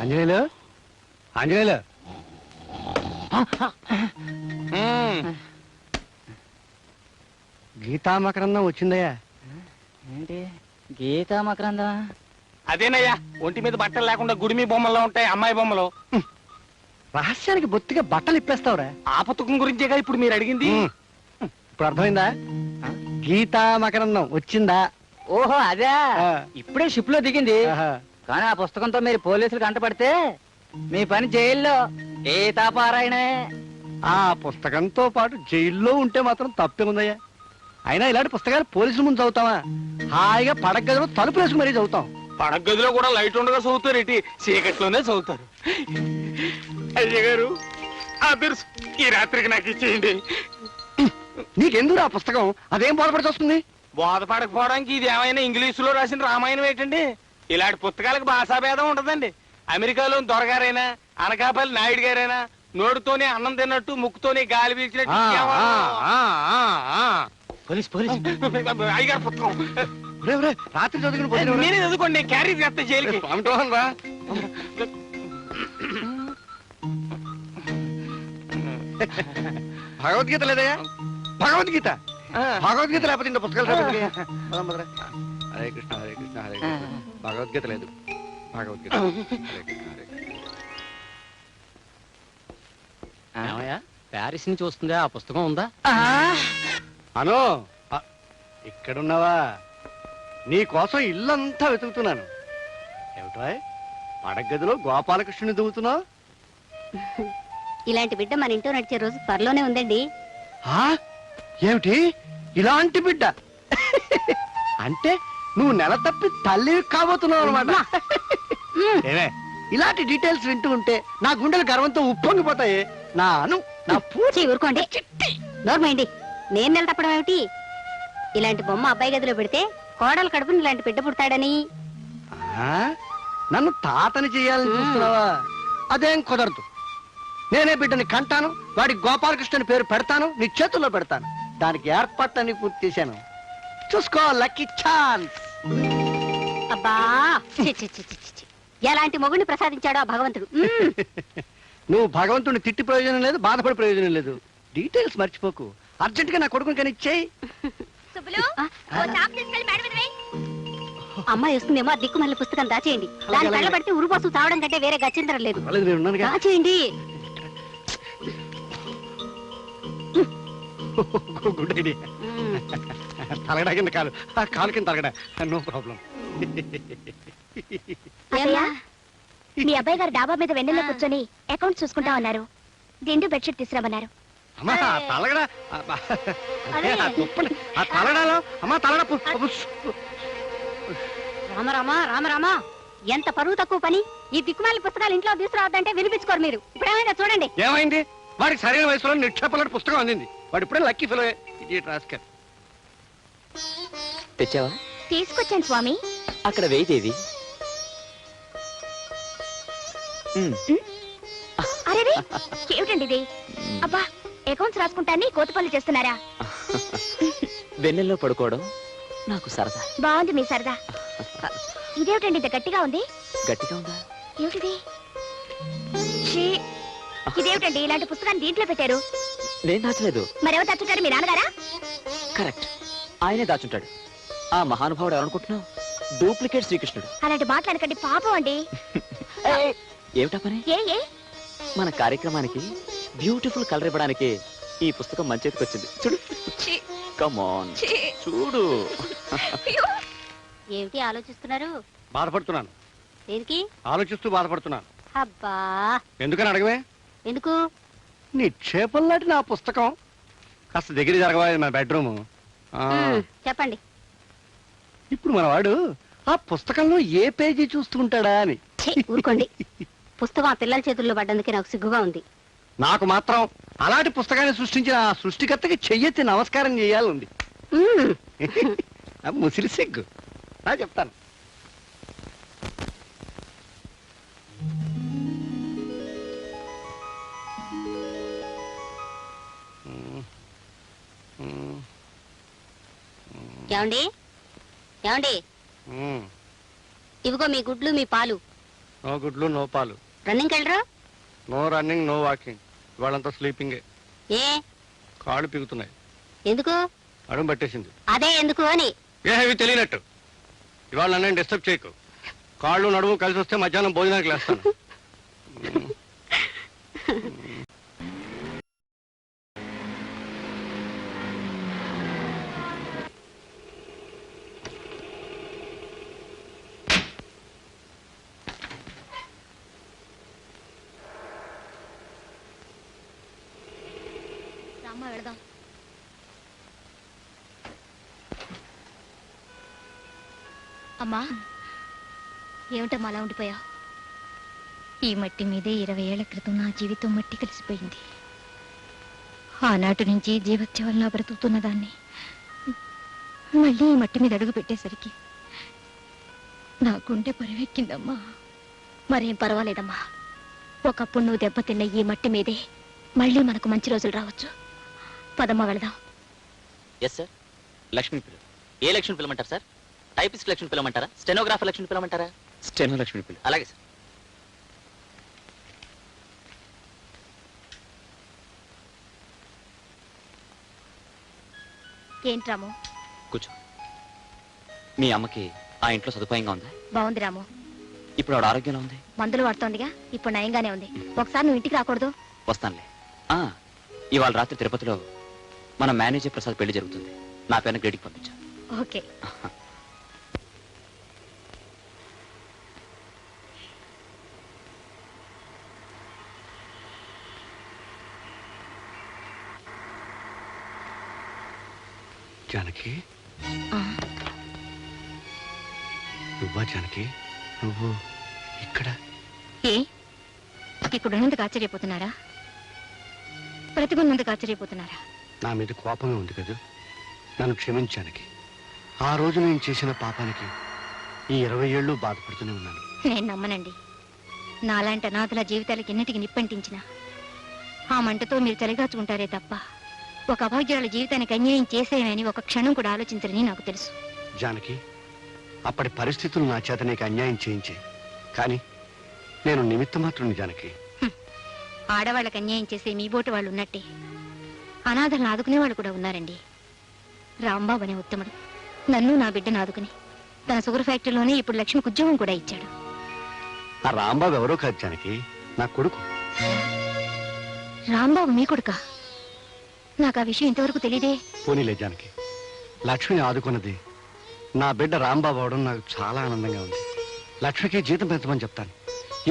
ఆంజనేయులు ఆంజనేయులు గీతా మకరందం వచ్చిందయ్యా. ఏంటి గీతా మకరందం? అదేనయ్యా, ఒంటి మీద బట్టలు లేకుండా గుడిమి బొమ్మల్లో ఉంటాయి అమ్మాయి బొమ్మలు. రహస్యానికి బొత్తిగా బట్టలు ఇప్పేస్తావురా. ఆ పుస్తకం గురించేగా ఇప్పుడు మీరు అడిగింది. ఇప్పుడు అర్థమైందా? గీతా మకరందం వచ్చిందా? ఓహో అదే, ఇప్పుడే షిప్ లో దిగింది. కానీ ఆ పుస్తకంతో మీరు పోలీసులు కంటపడితే మీ పని జైల్లో గీతాపారాయణే. ఆ పుస్తకంతో పాటు జైల్లో ఉంటే మాత్రం తప్పే ఉందయ్యా. అయినా ఇలాంటి పుస్తకాలు పోలీసుల ముందు చదువుతావా? హాయిగా పడగదిలో తలుపు వేసుకుని మరీ చదువుతాం. పడగదిలో కూడా లైట్ ఉండగా చదువుతారు, ఇటు చీకట్లోనే చదువుతారు. అయ్య గారు, ఆ బిర్స్ ఈ రాత్రికి నాకు ఇచ్చేయండి. నీకెందుకు ఆ పుస్తకం? అదేం బోధపడి వస్తుంది? బోధపడకపోవడానికి ఇది ఏమైనా ఇంగ్లీషులో రాసిన రామాయణం ఏంటండి? ఇలాంటి పుస్తకాలకు భాషాభేదం ఉంటదండి. అమెరికాలో దొరగారైనా అనకాపల్లి నాయుడు గారైనా నోటితోనే అన్నం తిన్నట్టు ముక్కుతోనే గాలి పీల్చినట్టు. పోలీస్ పోలీస్ అయ్యగారు పుస్తకం రాత్రి చదువుకుని నేనే చదువుకోండి, క్యారీ చేస్తా జైలుకి. భగవద్గీత లేదయ్యా? భగవద్గీత భగవద్గీత లేకపోతే ఇంత పుస్తకాలు హరే కృష్ణ హరే కృష్ణ హరే కృష్ణ. భగవద్గీత లేదు. భగవద్గీత ప్యారిస్ నుంచి వస్తుందా? ఆ పుస్తకం ఉందా? అను ఇక్కడున్నావా? నీ కోసం ఇల్లంతా వెతుకుతున్నాను. ఏమిటో పడగదిలో గోపాలకృష్ణుని దువ్వుతున్నావు? ఇలాంటి బిడ్డ మన ఇంట్లో నడిచే రోజు త్వరలోనే ఉందండి. ఏమిటి ఇలాంటి బిడ్డ? అంటే నువ్వు నెల తప్పి తల్లి కాబోతున్నావు అనమాట. ఏమే ఇలాంటి డీటెయిల్స్ వింటూ ఉంటే నా గుండెలు గర్వంతో ఉప్పొంగిపోతాయి. నా అను నా పూచి ఊరుకోండి, నోర్మైండి. నేను నెల తప్పడం ఏమిటి? ఇలాంటి బొమ్మ అబ్బాయి గదిలో పెడితే కోడలు కడుపుని ఇలాంటి బిడ్డ పుడతాడని. నన్ను తాతని చేయాలని చూస్తున్నావా? అదేం కుదరదు. నేనే బిడ్డని కంటాను, వాడికి గోపాలకృష్ణని పేరు పెడతాను, నీ చేతుల్లో పెడతాను. దానికి ఏర్పాట్లన్నీ పూర్తి చేశాను. చూసుకో, లక్కీ ఛాన్స్. అబ్బా ఎలాంటి మొగుడిని ప్రసాదించాడో ఆ భగవంతుడు. నువ్వు భగవంతుడిని తిట్టి ప్రయోజనం లేదు, బాధపడే ప్రయోజనం లేదు. డీటెయిల్స్ మర్చిపోకు. అర్జెంట్ గా నా కొడుకుని కానీ ఇచ్చేయి. అమ్మాయి వస్తుందేమో, ఆ దిక్కు మళ్ళీ పుస్తకం దాచేయండి. దాని కళ్ళ పడితే ఉరుపోసు తావడం కంటే వేరే గచ్చిందరం లేదు. దాచేయండి. Good idea. తలగడా కింద కాలు, ఆ కాలు కింద తలగడా, నో ప్రాబ్లం. మీ అబ్బాయి గారు డాబా మీద వెన్నెల్లో కూర్చొని అకౌంట్ చూసుకుంటా ఉన్నారు. దిండు బెడ్షీట్ తీసుకురామన్నారు. అమ్మా తలగడా, ఆ తలగడాలో అమ్మా తలగడ. రామరామా రామరామా, ఎంత పరువు తక్కువ పని. ఈ దిక్కుమాలి పుస్తకాలు ఇంట్లో తీసుకురావద్దంటే వినిపించుకోరు మీరు. ఇప్పుడేమైనా చూడండి. ఏమైంది? వాడికి సరైన వయసులో నిక్షేపలాంటి పుస్తకం అందింది. వాడు ఇప్పుడే లక్కీ ఫెలో. రాస్కర్ తెచ్చావా? తీసుకొచ్చాను స్వామి. అక్కడ వెయిదేవి. అరే ఏమిటండి ఇది? అబ్బా, అకౌంట్స్ రాసుకుంటాన్ని కోతపల్లి చేస్తున్నారా? వెన్నెల్లో పడుకోవడం నాకు సరదా. బాగుంది మీ సరదా. ఇదేమిటండి ఇంత గట్టిగా ఉంది? గట్టిగా ఉందా? ఏమిటిది? ఇదేమిటండి ఇలాంటి పుస్తకాన్ని దీంట్లో పెట్టారు? నేను దాచలేదు. మరెవరు దాచుంటారు? మీ నాన్నగారా? కరెక్ట్, ఆయనే దాచుంటాడు. ఆ మహానుభావుడు ఎవరనుకుంటున్నావు? డూప్లికేట్ శ్రీకృష్ణుడు. అలాంటి మాట్లాడకండి, పాపం అండి. ఏమిటా పని? ఏ మన కార్యక్రమానికి బ్యూటిఫుల్ కలర్ ఇవ్వడానికి ఈ పుస్తకం మంచి చేతికి వచ్చింది. చూడు, కమ్ ఆన్ చూడు. ఏమిటి ఆలోచిస్తున్నారు? బాధపడుతున్నాను. దేనికి ఆలోచిస్తూ బాధపడుతున్నాను. అబ్బా, ఎందుకని అడగవే? ఎందుకు? నిక్షేపంలాంటి నా పుస్తకం కాస్త దగ్గర జరగవా? మన బెడ్రూమ్. చెప్పండి. ఇప్పుడు మన వాడు ఆ పుస్తకంలో ఏ పేజీ చూస్తుంటాడా అని. ఊరుకోండి. పుస్తకం ఆ పిల్లల చేతుల్లో పడ్డందుకే నాకు సిగ్గుగా ఉంది. నాకు మాత్రం అలాంటి పుస్తకాన్ని సృష్టించిన ఆ సృష్టికర్తకి చెయ్యెత్తి నమస్కారం చేయాలంది. ముసిరి సిగ్గు. నా చెప్తాను. ఏమండి ఏమండి, ఇవిగో మీ గుడ్లు, మీ పాలు. నో గుడ్లు నో పాలు. రన్నింగ్ వెళ్ళరా? No running no walking. ఇవాళంతా స్లీపింగే. ఏ కాళ్ళు పీగుతున్నాయి. ఎందుకు? అడుగు పట్టేసింది. అదే ఎందుకు అని. ఏవి తెలియనట్టు. ఇవాళ నన్ను డిస్టర్బ్ చేయకు. కాళ్ళు నడుము కలిసి వస్తే మధ్యాహ్నం భోజనానికి లేస్తాను. వెళదాం. అమ్మా, ఏమిటమ్మా అలా ఉండిపోయావు? ఈ మట్టి మీదే 20 ఏళ్ల క్రితం నా జీవితం మట్టి కలిసిపోయింది. ఆనాటి నుంచి జీవత్యవల్లా బ్రతుకుతున్న దాన్ని మళ్ళీ ఈ మట్టి మీద అడుగు పెట్టేసరికి నా గుండె పరివెక్కిందమ్మా. మరేం పర్వాలేదమ్మా. ఒకప్పుడు నువ్వు దెబ్బతిన్న ఈ మట్టి మీదే మళ్ళీ మనకు మంచి రోజులు రావచ్చు. పదమ్మా వెళదాం. Yes sir. లక్ష్మి పిల్ల. ఏ లక్ష్మి పిల్లమంటారు సార్? టైపిస్ట్ లక్ష్మి పిల్లమంటారా? స్టెనోగ్రాఫర్ లక్ష్మి పిల్లమంటారా? స్టెనో లక్ష్మి పిల్ల. అలాగే సార్. ఏంటి రాము? కూర్చో. మీ అమ్మకి ఆ ఇంట్లో సదుపాయంగా ఉందా? బాగుంది రాము. ఇప్పుడు ఆవిడ ఆరోగ్యంగా ఉంది? మందులు వాడుతోందిగా, ఇప్పుడు నయంగానే ఉంది. ఒకసారి నువ్వు ఇంటికి రాకూడదు? వస్తానులే. ఇవాళ రాత్రి తిరుపతిలో మన మేనేజర్ ప్రసాద్ పెళ్లి జరుగుతుంది. నా పేరున గ్రేడికి పంపించా. ఓకే. జానకి, నువ్వా జానకి? నువ్వు ఇక్కడ? ఏ ఇక్కడ ఉన్నందుకు ఆశ్చర్యపోతున్నారా? బ్రతికున్నందుకు ఆశ్చర్యపోతున్నారా? నా మీద కోపమే ఉంది కదా. నన్ను క్షమించానికి. ఆ రోజు నేను చేసిన పాపానికి ఈ 20 ఏళ్ళు బాధపడుతూనే ఉన్నాను. నేను నమ్మనండి. నాలాంటి అనాథల జీవితాలకి ఎన్నిటికి నిప్పంటించిన ఆ మంటతో మీరు చలిగాచుకుంటారే తప్ప ఒక అభాగ్యురాల జీవితానికి అన్యాయం చేసేయమని ఒక క్షణం కూడా ఆలోచించరని నాకు తెలుసు. జానకి, అప్పటి పరిస్థితులు నా చేత నీకు అన్యాయం చేయించే, కానీ నేను నిమిత్త మాత్రం. జానకి, ఆడవాళ్ళకి అన్యాయం చేసే మీ బోటు వాళ్ళు ఉన్నట్టే అనాథలను ఆదుకునే వాళ్ళు కూడా ఉన్నారండి. రాంబాబు అనే ఉత్తముడు నన్ను నా బిడ్డను ఆదుకుని తన షుగర్ ఫ్యాక్టరీలోనే ఇప్పుడు లక్ష్మికి ఉద్యోగం కూడా ఇచ్చాడు. ఆ రాంబాబు ఎవరో కాదు జానకి, నా కొడుకు. రాంబాబు మీ కొడుకా? నాకు ఆ విషయం ఇంతవరకు తెలియదే. పోనీలే జానకి, లక్ష్మిని ఆదుకున్నది నా బిడ్డ రాంబాబు అవడం నాకు చాలా ఆనందంగా ఉంది. లక్ష్మికి జీతం పెంచమని చెప్తాను,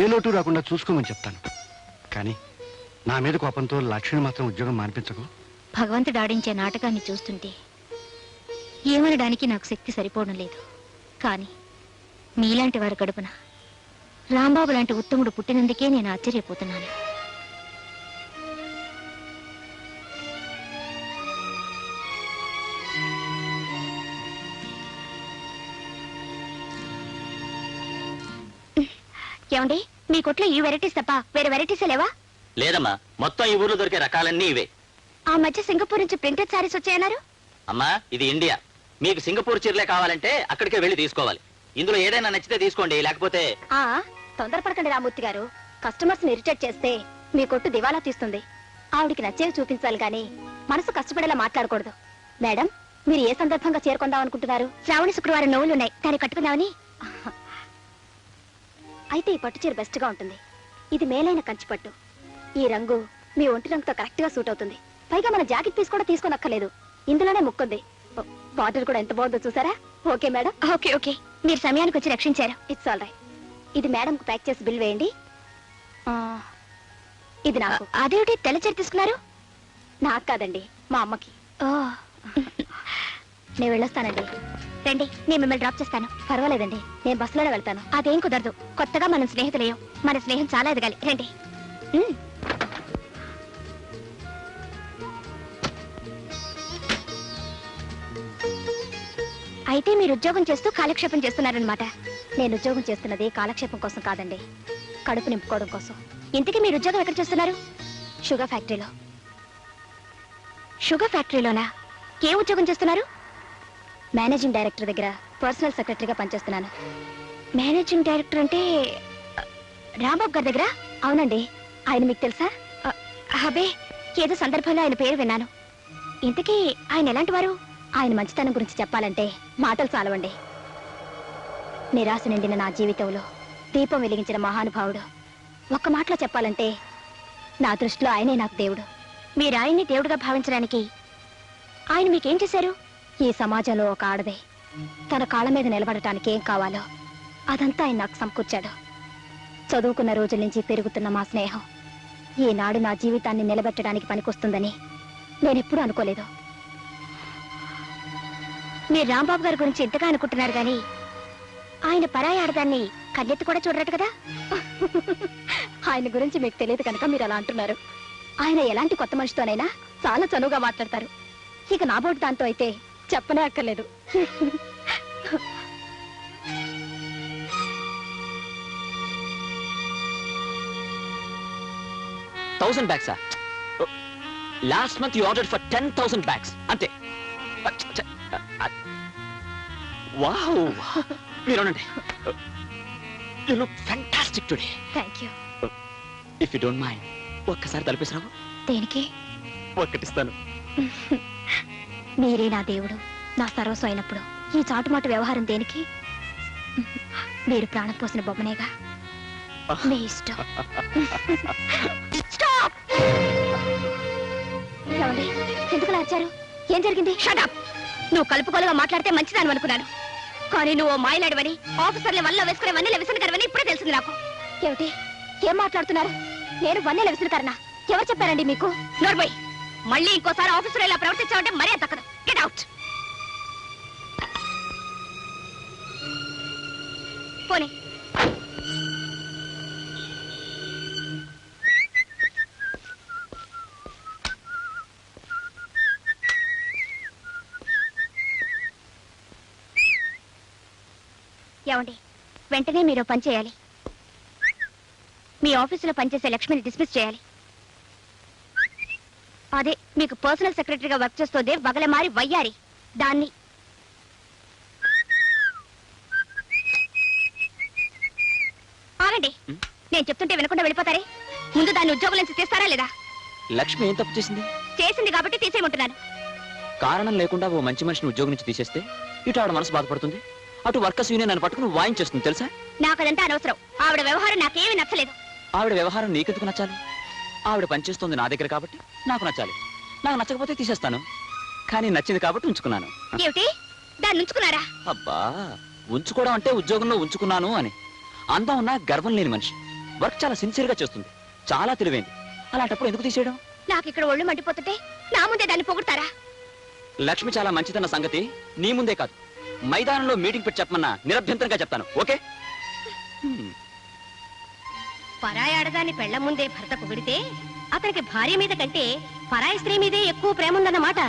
ఏ లోటు రాకుండా చూసుకోమని చెప్తాను. కానీ నా మీద కోపంతో లక్ష్మిని మాత్రం ఉద్యోగం మానిపించకు. భగవంతుడు ఆడించే నాటకాన్ని చూస్తుంటే ఏమనడానికి నాకు శక్తి సరిపోవడం లేదు. కానీ మీలాంటి వారి కడుపున రాంబాబు లాంటి ఉత్తముడు పుట్టినందుకే నేను ఆశ్చర్యపోతున్నాను. ఏమండి, మీ కొట్లో ఈ వెరైటీస్ తప్ప వేరే వెరైటీస్ లేవా? లేదమ్మా, మొత్తం ఈ ఊర్లో దొరికే రకాలన్నీ ఇవే. ఆ మధ్య సింగపూర్ నుంచి ప్రింటెడ్ సారీస్ వచ్చాయన్నారు. అమ్మా, ఇది ఇండియా. మీకు సింగపూర్ చీరలే కావాలంటే అక్కడికే వెళ్ళి తీసుకోవాలి. ఇందులో ఏదైనా నచ్చితే తీసుకోండి, లేకపోతే. తొందరపడకండి రామూర్తి గారు. కస్టమర్స్ ని ఇరిటేట్ చేస్తే మీ కొట్టు దివాలా తీస్తుంది. ఆవిడికి నచ్చేవి చూపించాలి గాని మనసు కష్టపడేలా మాట్లాడకూడదు. మేడం, మీరు ఏ సందర్భంగా చేరుకుందాం అనుకుంటున్నారు? శ్రావణ శుక్రవారం నోవులున్నాయి, దాన్ని కట్టుకుందామని. అయితే ఈ పట్టు చీర బెస్ట్ గా ఉంటుంది. ఇది మేలైన కంచి పట్టు. ఈ రంగు మీ ఒంటి రంగుతో కరెక్ట్ గా సూట్ అవుతుంది. పైగా మన జాకెట్ పీస్ కూడా తీసుకోనక్కర్లేదు, ఇందులోనే ముక్కుంది. బార్డర్ కూడా ఎంత బాగుందో చూసారా? Okay madam. ఓకే ఓకే, మీరు సమయానికి వచ్చి రక్షించారు. It's all right. ఇది మేడం కు ప్యాక్ చేసి బిల్ వేయండి. ఇది నాకు. అదేమిటి తెల్లచీర తీసుకున్నారు? నాకు కాదండి, మా అమ్మకి. ఓ, నేను వెళ్ళొస్తానండి. రండి, నేను మిమ్మల్ని డ్రాప్ చేస్తాను. పర్వాలేదండి, నేను బస్సులోనే వెళ్తాను. అదేం కుదరదు. కొత్తగా మనం స్నేహితులేం. మన స్నేహం చాలా ఎదగాలి. రండి. అయితే మీరు ఉద్యోగం చేస్తూ కాలక్షేపం చేస్తున్నారనమాట. నేను ఉద్యోగం చేస్తున్నది కాలక్షేపం కోసం కాదండి, కడుపు నింపుకోవడం కోసం. ఇంతకీ మీరు ఉద్యోగం ఎక్కడ చేస్తున్నారు? షుగర్ ఫ్యాక్టరీలో. షుగర్ ఫ్యాక్టరీలోనా? ఏ ఉద్యోగం చేస్తున్నారు? మేనేజింగ్ డైరెక్టర్ దగ్గర పర్సనల్ సెక్రటరీగా పనిచేస్తున్నాను. మేనేజింగ్ డైరెక్టర్ అంటే రాంబాబు గారి దగ్గర? అవునండి. ఆయన మీకు తెలుసా? అబే, ఏదో సందర్భంలో ఆయన పేరు విన్నాను. ఇంతకీ ఆయన ఎలాంటి వారు? ఆయన మంచితనం గురించి చెప్పాలంటే మాటలు చాలవండి. నిరాశ నిండిన నా జీవితంలో దీపం వెలిగించిన మహానుభావుడు. ఒక్క మాటలో చెప్పాలంటే నా దృష్టిలో ఆయనే నాకు దేవుడు. మీరు ఆయన్ని దేవుడిగా భావించడానికి ఆయన మీకేం చేశారు? ఈ సమాజంలో ఒక ఆడదే తన కాళ్ళ మీద నిలబడటానికి ఏం కావాలో అదంతా ఆయన నాకు సమకూర్చాడు. చదువుకున్న రోజుల నుంచి పెరుగుతున్న మా స్నేహం ఈనాడు నా జీవితాన్ని నిలబెట్టడానికి పనికొస్తుందని నేనెప్పుడూ అనుకోలేదు. మీరు రాంబాబు గారి గురించి ఎంతగా అనుకుంటున్నారు గాని ఆయన పరాయి ఆడదాన్ని కన్నెత్తి కూడా చూడరట కదా. ఆయన గురించి మీకు తెలియదు కనుక మీరు అలా అంటున్నారు. ఆయన ఎలాంటి కొత్త మనిషితోనైనా చాలా చనువుగా మాట్లాడతారు. ఇక నాబోటి దాంతో అయితే చెప్పనే అక్కర్లేదు. 1000 bags. Last month you ordered for 10,000 bags. Ante. Wow. You look fantastic today. Thank you. If you don't mind, ఒక్కసారి తలపేసిరావు. దేనికి? ఒక్కటిస్తాను. మీరే నా దేవుడు, నా సర్వస్వం అయినప్పుడు ఈ చాటుమాటు వ్యవహారం దేనికి? మీరు ప్రాణం పోసిన బొమ్మనేగా. మీ ఇష్టం. ఎందుకు వచ్చారు? ఏం జరిగింది? షటప్! నువ్వు కలుపుకోలుగా మాట్లాడితే మంచిదాన్ని అనుకున్నాను, కానీ నువ్వు మాయలాడివని ఆఫీసర్ల వల్ల వేసుకునే వన్నెల విసనకరవని ఇప్పుడే తెలిసింది నాకు. ఏమిటి? ఏం మాట్లాడుతున్నారు? నేను వన్నెల విసనకరనా? ఎవరు చెప్పారండి మీకు? నోర్బోయ్, మళ్ళీ ఇంకోసారి ఆఫీసర్ ఇలా ప్రవర్తించావంటే మరీ తక్కదు. Get out. పోనీ. ఏమండి, వెంటనే మీరు పని చేయాలి. మీ ఆఫీసులో పనిచేసే లక్ష్మిని డిస్మిస్ చేయాలి. అదే మీకు పర్సనల్ సెక్రటరీగా వర్క్ చేస్తోంది వగలమారి వయ్యారి, దాన్ని. ఆగండి, నేను చెప్తుంటే వినకుండా వెళ్ళిపోతారే. ముందు దాన్ని ఉద్యోగం నుంచి తీస్తారా లేదా? లక్ష్మి ఏం తప్పు చేసింది? చేసింది కాబట్టి తీసేయమంటున్నాను. కారణం లేకుండా ఓ మంచి మనిషిని ఉద్యోగం నుంచి తీసేస్తే ఇటు ఆవిడ మనసు బాధపడుతుంది, అటు వర్కర్స్ యూనియన్ నన్ను పట్టుకుని వాయించేస్తుంది తెలుసా? నాకు అదంతా అనవసరం. ఆవిడ వ్యవహారం నాకేమీ నచ్చలేదు. ఆవిడ వ్యవహారం నీకెందుకు నచ్చాలి? ఆవిడ పనిచేస్తుంది నా దగ్గర కాబట్టి నాకు నచ్చాలి. నాకు నచ్చకపోతే తీసేస్తాను, కానీ నచ్చింది కాబట్టి ఉంచుకున్నాను. ఏమిటి? దాన్ని ఉంచుకున్నారా? అబ్బా, ఉంచుకోవడం అంటే ఉద్యోగంలో ఉంచుకున్నాను అని. అందం ఉన్నా గర్వం లేని మనిషి, వర్క్ చాలా సిన్సియర్ గా చేస్తుంది, చాలా తెలివైంది. అలాంటప్పుడు ఎందుకు తీసేయడం? నాకు ఇక్కడ ఒళ్ళు మండిపోతుంటే నా ముందే దాన్ని పొగుడతారా? లక్ష్మి చాలా మంచిదన్న సంగతి నీ ముందే కాదు, మైదానంలో మీటింగ్ పెట్టి చెప్పమన్నా నిరభ్యంతరంగా చెప్తాను. ఓకే? పరాయి ఆడదాన్ని పెళ్ల ముందే భర్త పొగిడితే అతనికి భార్య మీద కంటే పరాయి స్త్రీ మీదే ఎక్కువ ప్రేమ ఉందన్నమాట.